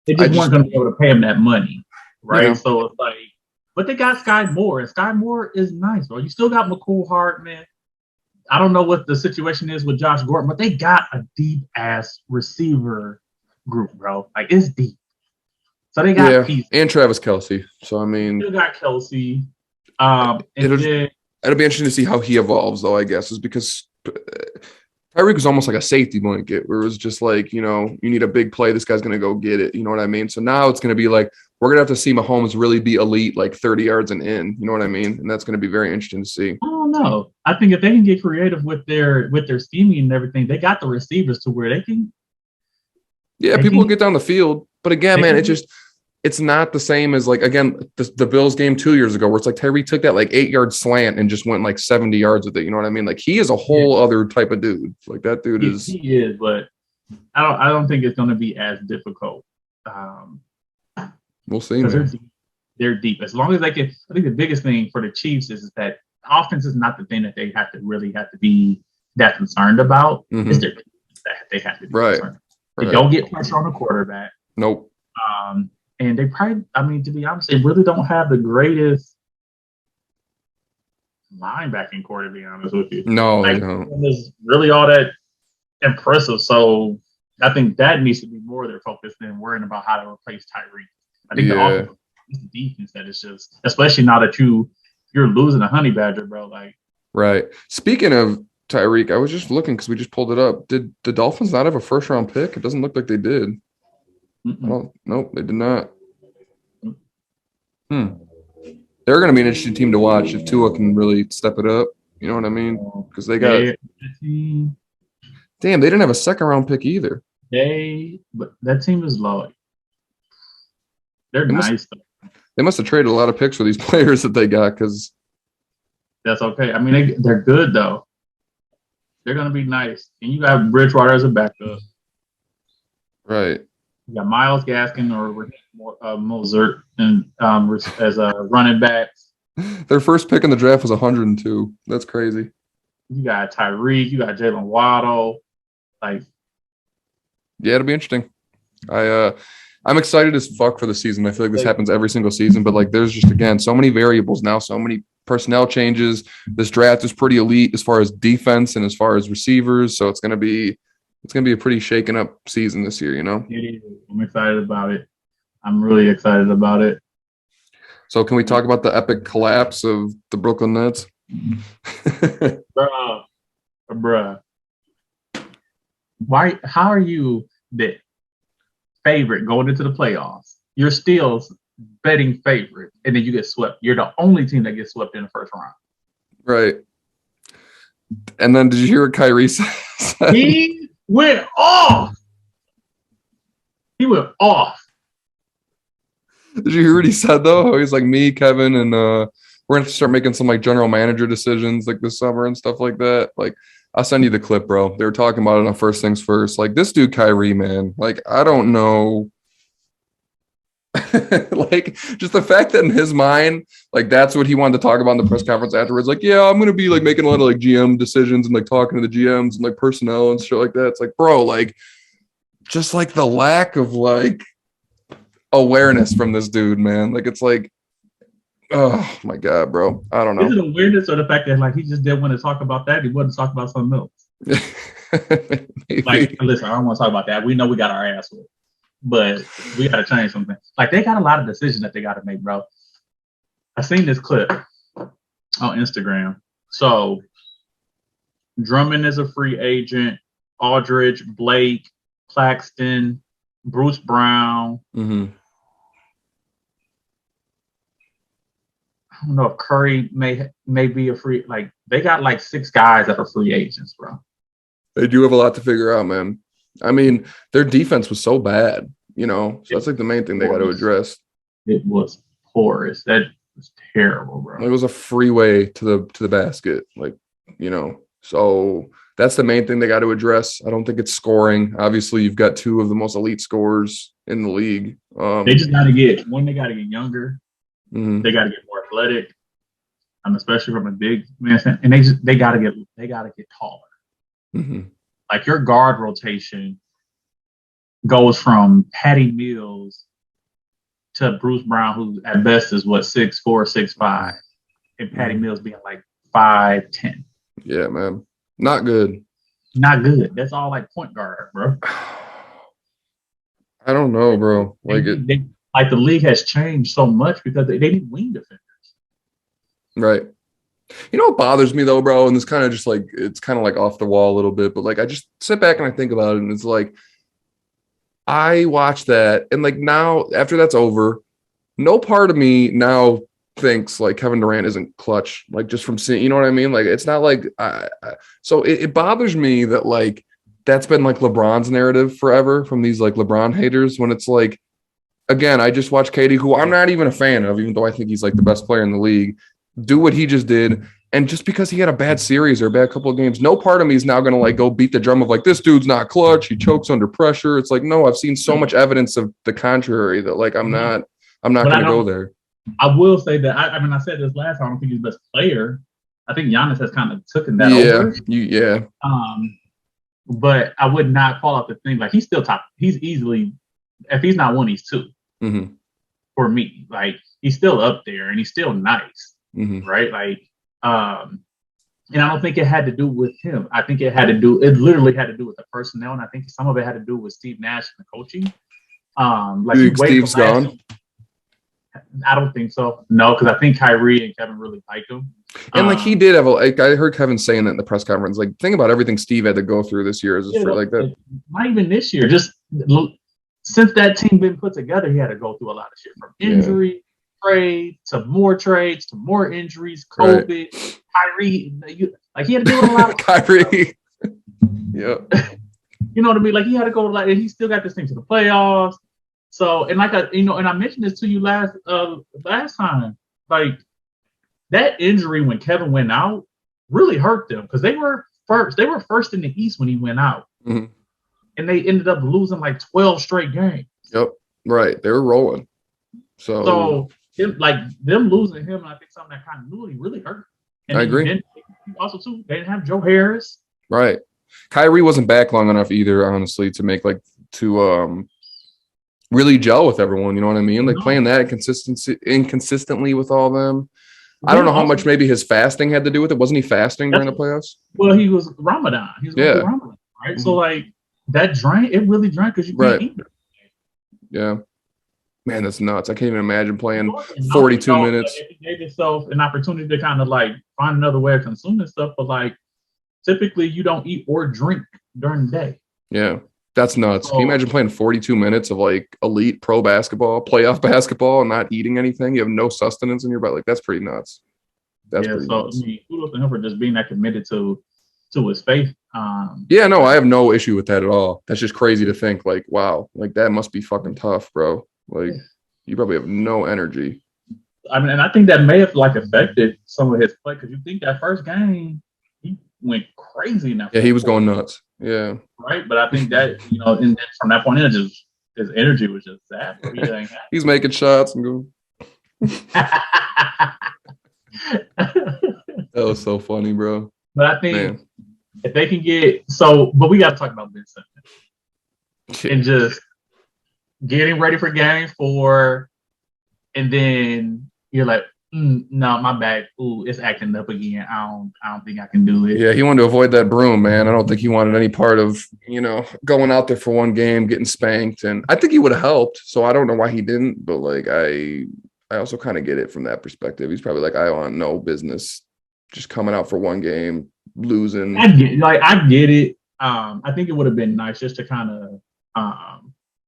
They just weren't going to be able to pay him that money. Right. So it's like, but they got Sky Moore, and Sky Moore is nice, bro. You still got McCool Hardman. I don't know what the situation is with Josh Gordon, but they got a deep ass receiver group, bro. Like it's deep. So they got pieces. And Travis Kelce. So I mean, still got Kelce. It'll be interesting to see how he evolves, though. I guess is because Tyreek was almost like a safety blanket, where it was just like, you need a big play. This guy's going to go get it. You know what I mean? So now it's going to be like, we're going to have to see Mahomes really be elite, like 30 yards and in. You know what I mean? And that's going to be very interesting to see. I don't know. I think if they can get creative with their scheming and everything, they got the receivers to where they can. Yeah, people will get down the field. But again, man, it's just it's not the same as like, again, the Bills game 2 years ago where it's like Tyreek took that like 8-yard slant and just went like 70 yards with it. You know what I mean? Like he is a whole other type of dude. Like that dude is. He is, but I don't think it's going to be as difficult. We'll see. They're deep. As long as they can, I think the biggest thing for the Chiefs is that offense is not the thing that they have to be that concerned about. Mm-hmm. It's their that they have to be concerned. They don't get pressure on the quarterback. Nope. And they probably, I mean, to be honest, they really don't have the greatest linebacking core, to be honest with you. No, like, they don't. It's really all that impressive. So I think that needs to be more their focus than worrying about how to replace Tyreek. I think the offense is the defense that is just, especially now that you're losing a honey badger, bro. Like, right. Speaking of Tyreek, I was just looking because we just pulled it up. Did the Dolphins not have a first round pick? It doesn't look like they did. Nope, they did not. They're going to be an interesting team to watch if Tua can really step it up. You know what I mean? Because they got. Damn, they didn't have a second round pick either. But that team is low. They're nice. They must have traded a lot of picks for these players that they got because. That's okay. I mean, they're good though. They're going to be nice, and you got Bridgewater as a backup. Right. You got Myles Gaskin or Mozart and as a running backs. Their first pick in the draft was 102. That's crazy. You got Tyreek. You got Jalen Waddle. Like, yeah, it'll be interesting. I'm excited as fuck for the season. I feel like this happens every single season, but like, there's just again so many variables now, so many personnel changes. This draft is pretty elite as far as defense and as far as receivers. So it's gonna be a pretty shaken up season this year, you know? I'm excited about it. I'm really excited about it. So can we talk about the epic collapse of the Brooklyn Nets? Bruh. How are you the favorite going into the playoffs? You're still betting favorite, and then you get swept. You're the only team that gets swept in the first round. Right. And then did you hear what Kyrie said? He went off. Did you hear what he said though? He's like, me, Kevin, and we're gonna start making some like general manager decisions like this summer and stuff like that. Like, I'll send you the clip, bro. They were talking about it on First Things First. Like, this dude Kyrie, man. Like, I don't know. Like, just the fact that in his mind, like, that's what he wanted to talk about in the press conference afterwards. Like, yeah, I'm gonna be like making a lot of like GM decisions and like talking to the GMs and like personnel and shit like that. It's like, bro, like, just like the lack of like awareness from this dude, man. Like, it's like, oh my god, bro. I don't know. Is it awareness or the fact that like he just didn't want to talk about that? He wanted to talk about something else. Like, listen, I don't want to talk about that. We know we got our ass whipped, but we got to change something. Like, they got a lot of decisions that they got to make, bro. I seen this clip on Instagram. So Drummond is a free agent. Aldridge, Blake, Claxton, Bruce Brown. Mm-hmm. I don't know if Curry may be a free. Like, they got like 6 guys that are free agents, bro. They do have a lot to figure out, man. I mean, their defense was so bad, you know. So that's like the main thing they got to address. It was porous. That was terrible, bro. It was a freeway to the basket, like, you know. So that's the main thing they got to address. I don't think it's scoring. Obviously, you've got 2 of the most elite scorers in the league. They just got to get younger. Mm-hmm. They got to get more athletic, especially from a big man. And they got to get taller. Mm-hmm. Like, your guard rotation goes from Patty Mills to Bruce Brown, who at best is 6'4", 6'5", and Patty Mills being like 5'10". Yeah, man, not good. Not good. That's all like point guard, bro. I don't know, bro. Like the league has changed so much because they need wing defenders. Right. You know what bothers me though, bro? And this kind of just like, it's kind of like off the wall a little bit, but like, I just sit back and I think about it and it's like, I watch that and like now after that's over, no part of me now thinks like Kevin Durant isn't clutch, like just from seeing, you know what I mean? Like, it's not like, so it bothers me that like, that's been like LeBron's narrative forever from these like LeBron haters when it's like, again, I just watched KD, who I'm not even a fan of, even though I think he's like the best player in the league, do what he just did. And just because he had a bad series or a bad couple of games, no part of me is now going to like go beat the drum of like, this dude's not clutch. He chokes under pressure. It's like, no, I've seen so much evidence of the contrary that like, I'm not going to go there. I will say that, I mean, I said this last time, I don't think he's the best player. I think Giannis has kind of taken that over. Yeah. But I would not call out the thing. Like, he's still top. He's easily, if he's not one, he's two. Mm-hmm. For me. Like, he's still up there and he's still nice. Mm-hmm. Right? Like, and I don't think it had to do with him. I think it literally had to do with the personnel. And I think some of it had to do with Steve Nash and the coaching. Like, you think Steve's gone? I don't think so. No, because I think Kyrie and Kevin really like him. And like he did have I heard Kevin saying that in the press conference. Like, think about everything Steve had to go through this year for like that. Not even this year. Just since that team been put together, he had to go through a lot of shit, from injury, trade to more injuries, COVID, right. Kyrie. Like, he had to do a lot of Kyrie. Yeah. You know what I mean? Like, he had to go and he still got this thing to the playoffs. So, and like and I mentioned this to you last time, like, that injury when Kevin went out really hurt them because they were first. They were first in the East when he went out, and they ended up losing like 12 straight games. Yep, right. They were rolling. So them losing him, and I think some of that continuity really hurt. And I agree. Also, too, they didn't have Joe Harris. Right. Kyrie wasn't back long enough either, honestly, to make really gel with everyone, you know what I mean? Like, playing that inconsistently with all of them. I don't know how much maybe his fasting had to do with it. Wasn't he fasting during the playoffs? Well, he was Ramadan. He was going through Ramadan, right? Mm-hmm. So, like, that drank, it really drank because you can't eat. Yeah. Man, that's nuts. I can't even imagine playing 42 minutes. It gave yourself an opportunity to kind of, like, find another way of consuming stuff. But, like, typically you don't eat or drink during the day. Yeah. That's nuts. Can you imagine playing 42 minutes of like elite pro basketball, playoff basketball, and not eating anything? You have no sustenance in your body. Like, that's pretty nuts. Nuts. I mean, kudos to him for just being that committed to his faith. No, I have no issue with that at all. That's just crazy to think. Like, wow, like that must be fucking tough, bro. Like, you probably have no energy. I mean, and I think that may have like affected some of his play because you think that first game he went crazy now. Yeah, he was going nuts. Yeah. Right. But I think that, and from that point in, just his energy was just that. He's making shots and going. That was so funny, bro. But I think if they can but we got to talk about Ben Simmons and just getting ready for game 4. And then you're like, no, my back. Ooh, it's acting up again. I don't think I can do it. Yeah, he wanted to avoid that broom, man. I don't think he wanted any part of, going out there for one game, getting spanked. And I think he would have helped. So I don't know why he didn't. But like, I also kind of get it from that perspective. He's probably like, I want no business just coming out for one game, losing. I get it. I think it would have been nice just to kind of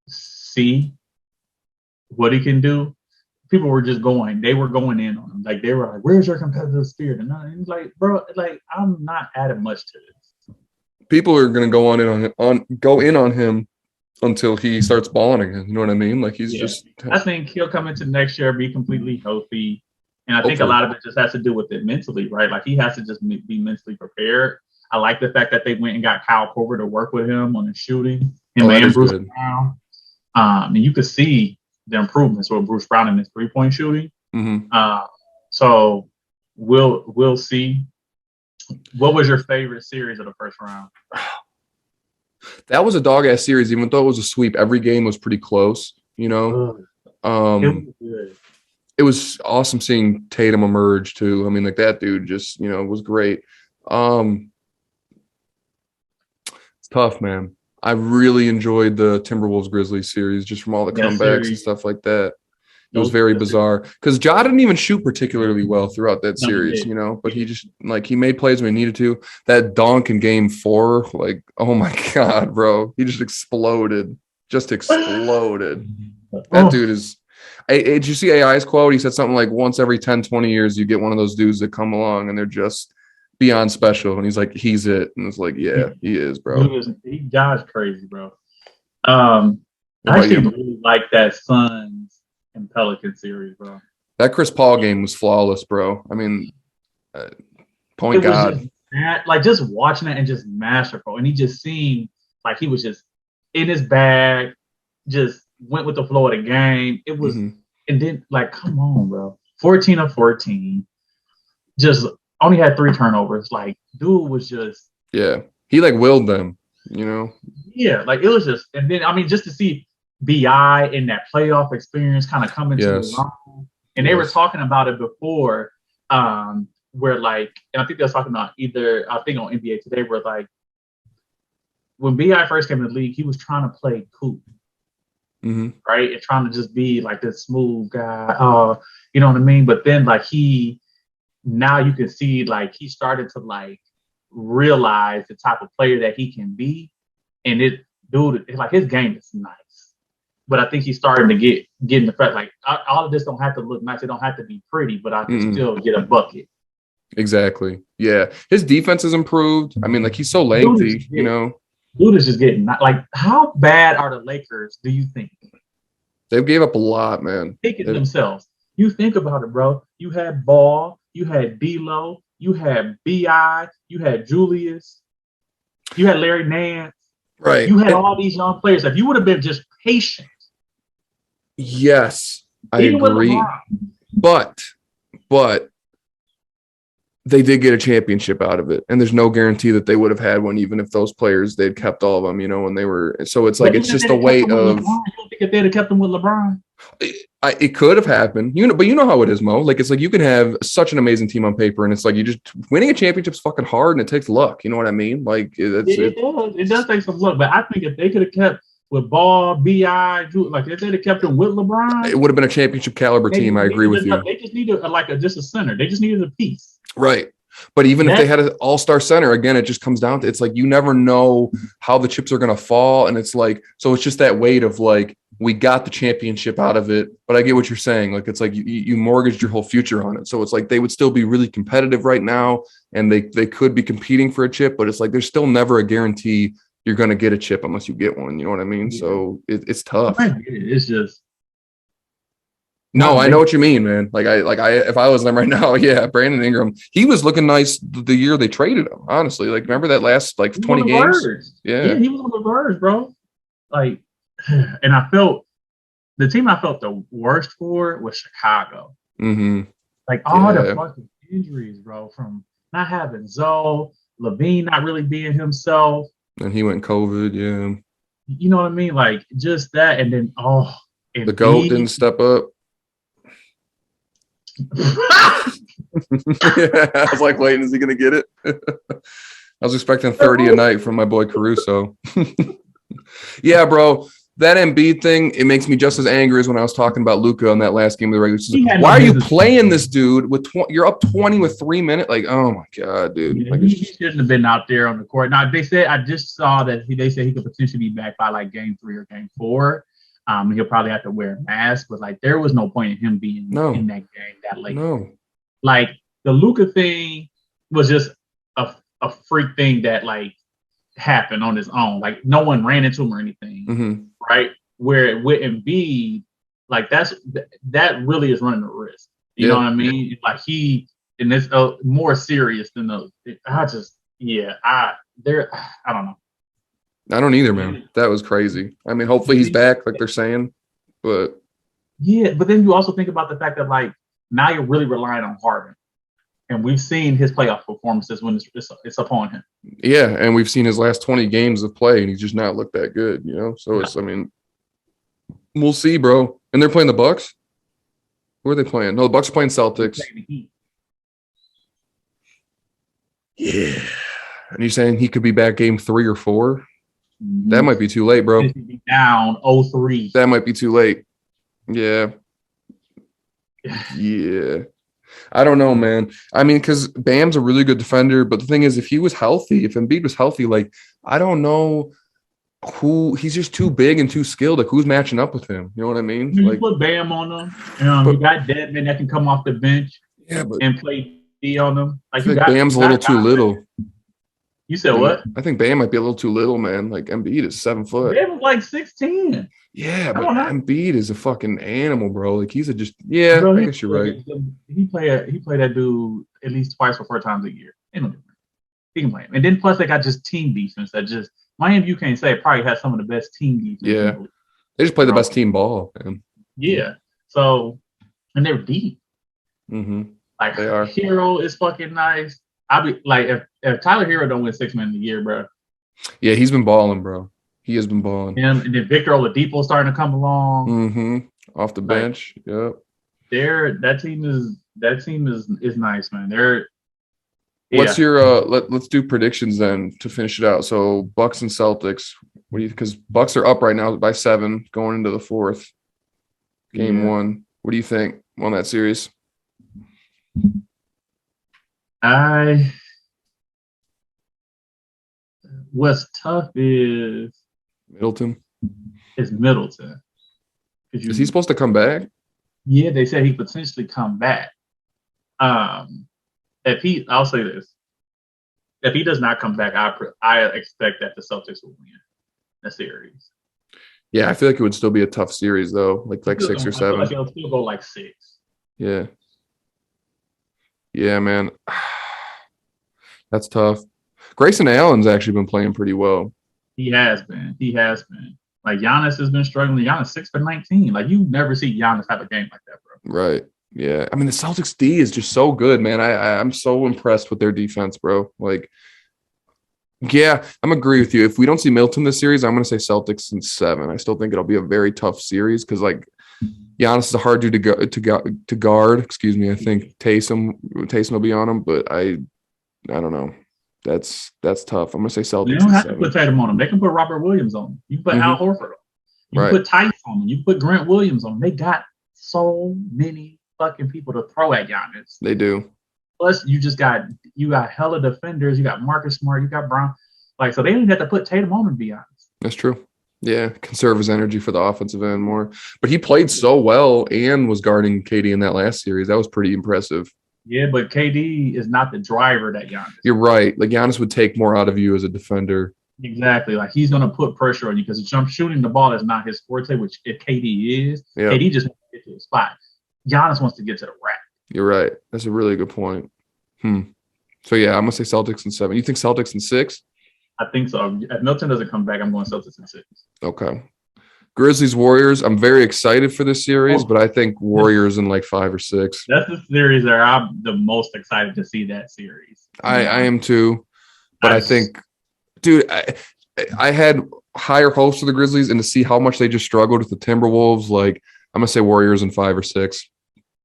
see what he can do. People were just they were going in on him. Like, they were like, where's your competitive spirit? And he's like, bro, like, I'm not adding much to this. People are going to go in on him until he starts balling again. You know what I mean? Like, he's just. I think he'll come into next year, be completely healthy. And I think a lot of it just has to do with it mentally, right? Like, he has to just be mentally prepared. I like the fact that they went and got Kyle Korver to work with him on his shooting. And Bruce Brown. And you could see the improvements with Bruce Brown in his 3-point shooting. Mm-hmm. So we'll see. What was your favorite series of the first round? That was a dog-ass series, even though it was a sweep. Every game was pretty close, It was awesome seeing Tatum emerge, too. I mean, like, that dude just, was great. It's tough, man. I really enjoyed the Timberwolves-Grizzlies series just from all the comebacks and stuff like that. It was very bizarre because Ja didn't even shoot particularly well throughout that series, but he just, like, he made plays when he needed to. That dunk in game 4, like, oh my God, bro. He just exploded. That dude is – did you see AI's quote? He said something like, once every 10, 20 years, you get one of those dudes that come along and they're just – beyond special, and he's like, he's it, and it's like, yeah, he is, bro. Josh crazy, bro. What I about actually you? really like that Suns and Pelican series, bro. That Chris Paul game was flawless, bro. I mean, uh, It point was just God. like just watching it and just masterful. And he just seemed like he was just in his bag, just went with the flow of the game. It was, Hmm. and then like, come on, bro. 14 of 14, just only had 3 turnovers. Like, dude was just, Yeah, he like willed them. You know. yeah, like it was just, and then I mean, just to see BI in that playoff experience kind of come into his Yes. own. And they were Yes. talking about it before, where like, and I think they was talking about either I think on NBA Today, where like when BI first came in the league, he was trying to play cool, Hmm. right? And trying to just be like this smooth guy, you know what I mean? But then like he now you can see like he started to like realize the type of player that he can be. And it dude, it's like his game is nice. But I think he's starting to get in the fact like all of this don't have to look nice. It don't have to be pretty, but I can Mm-mm. still get a bucket. Exactly. Yeah, his defense has improved. I mean, like he's so Dude is lengthy. You getting, know, dude is just getting like how bad are the Lakers? Do you think they gave up a lot, man. thinking themselves? You think about it, bro. You had Ball, you had D'Lo, you had Bi, you had Julius, you had Larry Nance, Right. you had And all these young players. If you would have been just patient, yes, I even with agree. LeBron, But they did get a championship out of it, and there's no guarantee that they would have had one, even if those players they'd kept all of them. You know, when they were. So it's like but it's even if just they'd a have kept weight him with of. LeBron, you don't think if they'd have kept him with LeBron? It could have happened, you know, but you know how it is, Mo. Like it's like you can have such an amazing team on paper, and it's like you just winning a championship's fucking hard, and it takes luck. You know what I mean? Like it's It does. It does take some luck, but I think if they could have kept with Ball, Bi, like if they'd have kept him with LeBron, it would have been a championship caliber they team. just I agree needed with enough. you. They just needed like just a center. They just needed a piece. Right. But even if they That had an all-star center, again, it just comes down to it's like you never know how the chips are going to fall. And it's like, so it's just that weight of like, we got the championship out of it. But I get what you're saying. Like, it's like you mortgaged your whole future on it. So it's like they would still be really competitive right now and they could be competing for a chip, but it's like there's still never a guarantee you're going to get a chip unless you get one. You know what I mean? yeah. So it's tough. It's just No, no. I know what you mean, man. If I was them right now, yeah, Brandon Ingram, he was looking nice the year they traded him. Honestly, like remember that last like He was on 20 the games? verge. Yeah, Yeah, he was on the verge, bro. Like, and I felt the team I felt the worst for was Chicago. mm-hmm. Like all the Yeah, fucking injuries, bro, from not having Zoe, Levine not really being himself. and he went COVID. Yeah, You know what I mean? Like just that, and then the goat didn't Embiid. step up. Yeah, I was like, waiting, is he gonna get it? I was expecting 30 a night from my boy Caruso. Yeah, bro. That Embiid thing, it makes me just as angry as when I was talking about Luka on that last game of the regular season. Why are you playing this dude with you're up 20 with 3 minutes? Like, oh my god, dude. Yeah, like, he shouldn't have been out there on the court. Now they said I just saw that they said he could potentially be back by like game 3 or game 4. He'll probably have to wear a mask, but like there was no point in him being in that game that late. No. Like the Luka thing was just a freak thing that like happened on his own. Like no one ran into him or anything, Mm-hmm. right? Where with Embiid, like that really is running a risk. You know what I mean? Like and it's more serious than those. I don't know. I don't either, man. That was crazy. I mean, hopefully he's back, like they're saying. But yeah, but then you also think about the fact that like now you're really relying on Harden. And we've seen his playoff performances when it's upon him. Yeah, and we've seen his last 20 games of play, and he's just not looked that good, you know? So it's, I mean, we'll see, bro. And they're playing the Bucks? Who are they playing? No, the Bucks are playing Celtics. Yeah. And you're saying he could be back game 3 or 4? Mm-hmm. That might be too late, bro. Be down 0-3. That might be too late. Yeah. Yeah. I don't know, man. I mean, because Bam's a really good defender, but the thing is, if he was healthy, if Embiid was healthy, like, I don't know he's just too big and too skilled. Like, who's matching up with him? You know what I mean? You like, put Bam on them. You got Deadman that can come off the bench and play D on them. Like Bam's a little too little. You said what? I think Bam might be a little too little, man. Like Embiid is 7 foot. Bam was like 6'10". Yeah, I but don't know. Embiid is a fucking animal, bro. Like he's a just yeah. Bro, I guess you're right. he play that dude at least twice or four times a year. Ain't no difference. He can play him. And then plus they got just team defense that just Miami, you can't say, probably has some of the best team defense. Yeah, they just play the best team ball, man. Yeah. So and they're deep. Mm-hmm. Like they are. Hero is fucking nice. I'll be like if Tyler Hero don't win 6 man of the year, bro. Yeah, he's been balling, bro. He has been balling. And then Victor Oladipo starting to come along. Mm-hmm. Off the bench. Yep. That team is nice, man. What's your let's do predictions then to finish it out. So Bucks and Celtics. What do you because Bucks are up right now by 7 going into the 4th. Game 1. What do you think on that series? What's tough is Middleton. Is Middleton. Is he supposed to come back? Yeah, they said he potentially come back. I'll say this. If he does not come back, I expect that the Celtics will win the series. Yeah, I feel like it would still be a tough series though, like 6 or 7. I feel like it'll still go like 6. Yeah. Yeah, man. That's tough. Grayson Allen's actually been playing pretty well. He has been. Like Giannis has been struggling. Giannis 6 for 19. Like you never see Giannis have a game like that, bro. Right. Yeah. I mean, the Celtics D is just so good, man. I'm so impressed with their defense, bro. Like, yeah, I'm agree with you. If we don't see Milton this series, I'm going to say Celtics in 7. I still think it'll be a very tough series because, like, Giannis is a hard dude to guard. Excuse me. I think Taysom will be on him, but I don't know. That's tough. I'm going to say Celtics. They don't have to put Tatum on him. They can put Robert Williams on him. You can put Al Horford on him. You can put Tice on him. You can put Grant Williams on him. They got so many fucking people to throw at Giannis. They do. Plus, you got hella defenders. You got Marcus Smart. You got Brown. Like, so they didn't have to put Tatum on him, to be honest. That's true. Yeah, conserve his energy for the offensive end more. But he played so well and was guarding KD in that last series. That was pretty impressive. Yeah, but KD is not the driver that Giannis. You're right. Like Giannis would take more out of you as a defender. Exactly. Like he's going to put pressure on you because jump shooting the ball is not his forte, which if KD is, KD just wants to get to the spot. Giannis wants to get to the rack. You're right. That's a really good point. So, yeah, I'm going to say Celtics in 7. You think Celtics in 6? I think so. If Milton doesn't come back, I'm going Celtics in 6. Okay. Grizzlies, Warriors. I'm very excited for this series, but I think Warriors in like 5 or 6. That's the series that I'm the most excited to see that series. I am too. But I think, dude, I had higher hopes for the Grizzlies, and to see how much they just struggled with the Timberwolves, like I'm going to say Warriors in 5 or 6.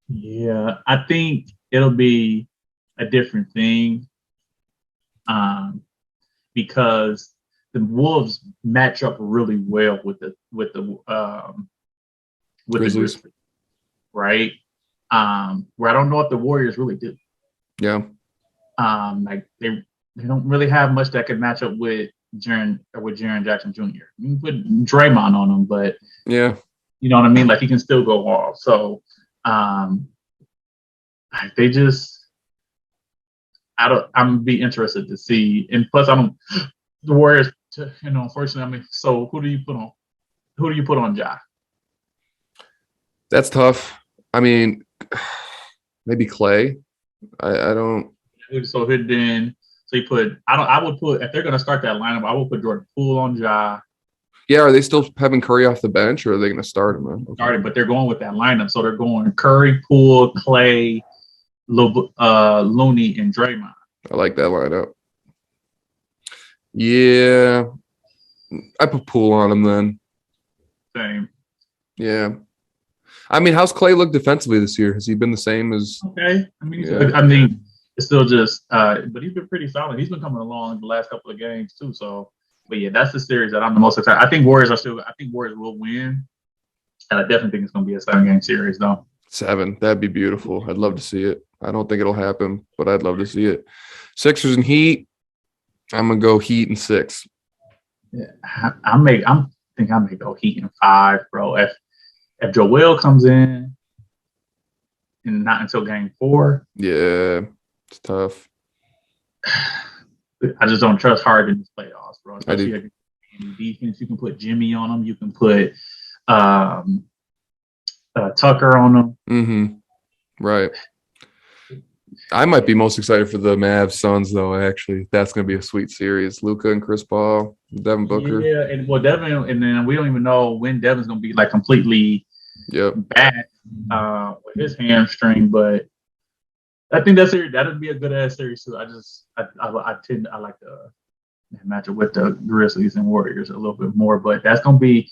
Yeah, I think it'll be a different thing because the Wolves match up really well with the Grizzlies, right? Where I don't know if the Warriors really do. Yeah. Like they don't really have much that could match up with Jaren Jackson Jr. You can put Draymond on them, but yeah, you know what I mean. Like he can still go off. So they just. I'm gonna be interested to see, and plus, the Warriors. Unfortunately, I mean, so who do you put on? Who do you put on Ja? That's tough. I mean, maybe Clay. I don't. So then, so you put. I would put if they're gonna start that lineup. I would put Jordan Poole on Ja. Yeah, are they still having Curry off the bench, or are they gonna start him? Okay. Started, but they're going with that lineup. So they're going Curry, Poole, Clay, Looney, and Draymond. I like that lineup. Yeah, I put Poole on him then. Same. Yeah. I mean, how's Clay look defensively this year? Has he been the same as? Okay. I mean, it's still just, but he's been pretty solid. He's been coming along the last couple of games too. So, but yeah, that's the series that I'm the most excited. I think Warriors will win, and I definitely think it's going to be a 7-game series though. 7. That'd be beautiful. I'd love to see it. I don't think it'll happen, but I'd love to see it. Sixers and Heat. I'm gonna go Heat in 6. Yeah, I may go Heat in 5, bro. If Joel comes in and not until game 4, yeah, it's tough. I just don't trust Harden in the playoffs, bro. I Especially do. in defense, you can put Jimmy on him. You can put um, Tucker on him. Mm-hmm. Right. I might be most excited for the Mavs Suns though. Actually, that's going to be a sweet series. Luka and Chris Paul, Devin Booker. Yeah, and well, Devin, and then we don't even know when Devin's going to be like completely back with his hamstring, but I think that'd be a good ass series too. I like the matchup with the Grizzlies and Warriors a little bit more, but that's gonna be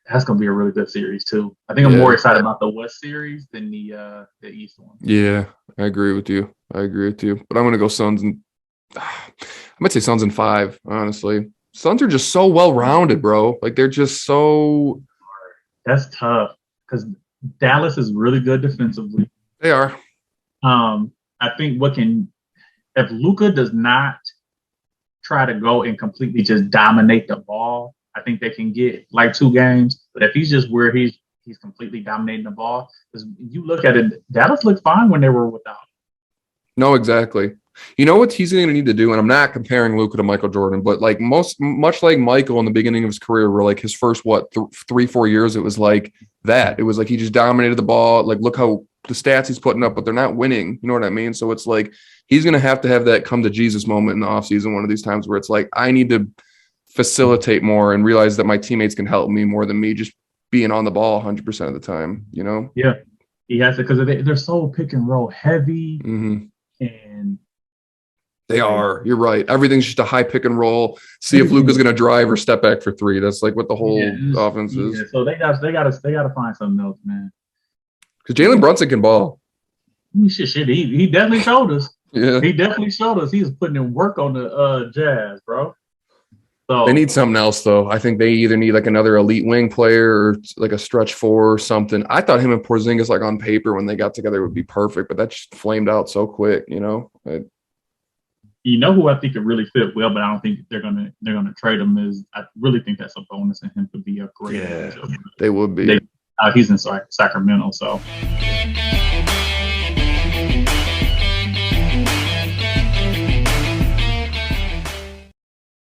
a really good series too. I think I'm more excited about the West series than the East one. Yeah, I agree with you. But I'm gonna go Suns and I might say Suns in 5. Honestly, Suns are just so well rounded, bro. Like they're just so. That's tough because Dallas is really good defensively. They are. I think if Luka does not try to go and completely just dominate the ball, I think they can get like 2 games. But if he's just where he's completely dominating the ball, because you look at it, Dallas looked fine when they were without. No, exactly. You know what he's going to need to do, and I'm not comparing Luka to Michael Jordan, but like much like Michael in the beginning of his career, where like his first 3-4 years, it was like that. It was like he just dominated the ball. Like look how the stats he's putting up, but they're not winning. You know what I mean? So it's like he's going to have that come to Jesus moment in the offseason one of these times where it's like I need to facilitate more and realize that my teammates can help me more than me just being on the ball 100% of the time. You know? Yeah, he has to because they're so pick and roll heavy. Mm-hmm. And they are. You're right. Everything's just a high pick and roll. See if Luka's going to drive or step back for 3. That's like what the whole offense is. Yeah, so they got to find something else, man. Because Jalen Brunson can ball. Shit. He definitely showed us. Yeah, he definitely showed us. He was putting in work on the Jazz, bro. So they need something else, though. I think they either need like another elite wing player or like a stretch 4 or something. I thought him and Porzingis, like on paper, when they got together, would be perfect, but that just flamed out so quick, you know. You know who I think could really fit well, but I don't think they're gonna trade him. I really think that's a bonus, and him could be a great. They would be. He's in Sacramento, so.